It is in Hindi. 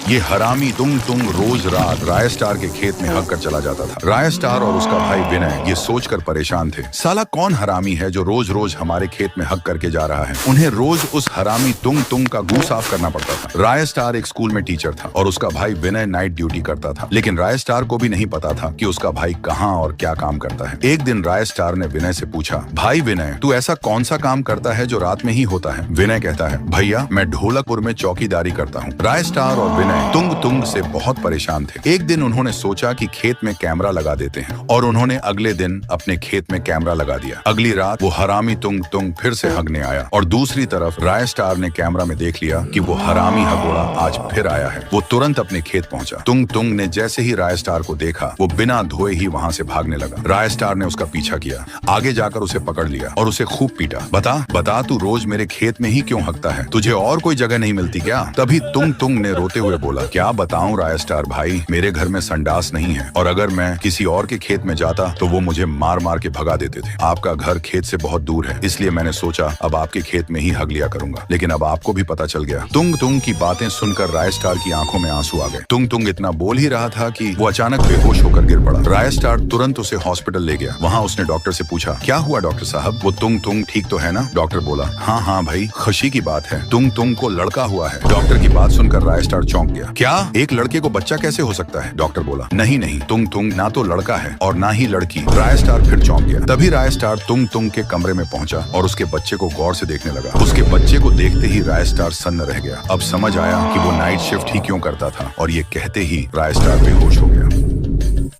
ये हरामी तुंग तुंग रोज रात राय स्टार के खेत में हक कर चला जाता था। राय स्टार और उसका भाई विनय ये सोचकर परेशान थे, साला कौन हरामी है जो रोज रोज हमारे खेत में हक करके जा रहा है। उन्हें रोज उस हरामी तुंग तुंग का गू साफ करना पड़ता था। राय स्टार एक स्कूल में टीचर था और उसका भाई विनय नाइट ड्यूटी करता था, लेकिन राय स्टार को भी नहीं पता था कि उसका भाई कहाँ और क्या काम करता है। एक दिन राय स्टार ने विनय से पूछा, भाई विनय, तू ऐसा कौन सा काम करता है जो रात में ही होता है? विनय कहता है, भैया मैं ढोलकपुर में चौकीदारी करता हूँ। राय स्टार और विनय तुंग तुंग से बहुत परेशान थे। एक दिन उन्होंने सोचा कि खेत में कैमरा लगा देते हैं और उन्होंने अगले दिन अपने खेत में कैमरा लगा दिया। अगली रात वो हरामी तुंग तुंग फिर से हगने आया और दूसरी तरफ राय स्टार ने कैमरा में देख लिया कि वो हरामी हगोड़ा आज फिर आया है। वो तुरंत अपने खेत पहुंचा। तुंग तुंग ने जैसे ही राय स्टार को देखा वो बिना धोए ही वहां से भागने लगा। राय स्टार ने उसका पीछा किया, आगे जाकर उसे पकड़ लिया और उसे खूब पीटा। बता बता तू रोज मेरे खेत में ही क्यों हगता है? तुझे और कोई जगह नहीं मिलती क्या? तभी तुंग तुंग ने रोते हुए बोला, क्या बताऊं राय स्टार भाई, मेरे घर में संडास नहीं है और अगर मैं किसी और के खेत में जाता तो वो मुझे मार मार के भगा देते थे। आपका घर खेत से बहुत दूर है, इसलिए मैंने सोचा अब आपके खेत में ही हग लिया करूंगा, लेकिन अब आपको भी पता चल गया। तुंग तुंग की बातें सुनकर राय स्टार की आंखों में आंसू आ गए। तुंग तुंग इतना बोल ही रहा था कि वो अचानक बेहोश होकर गिर पड़ा। राय स्टार तुरंत उसे हॉस्पिटल ले गया। वहाँ उसने डॉक्टर से पूछा, क्या हुआ डॉक्टर साहब? वो तुंग तुंग ठीक तो है ना? डॉक्टर बोला, हाँ हाँ भाई, खुशी की बात है, तुंग तुंग को लड़का हुआ है। डॉक्टर की बात सुनकर राय स्टार चौंक गया। क्या एक लड़के को बच्चा कैसे हो सकता है? डॉक्टर बोला, नहीं नहीं, तुंग तुंग ना तो लड़का है और ना ही लड़की। राय स्टार फिर चौंक गया। तभी राय स्टार तुंग तुंग के कमरे में पहुंचा और उसके बच्चे को गौर से देखने लगा। उसके बच्चे को देखते ही राय स्टार सन्न रह गया। अब समझ आया कि वो नाइट शिफ्ट ही क्यों करता था और ये कहते ही राय स्टार बेहोश हो गया।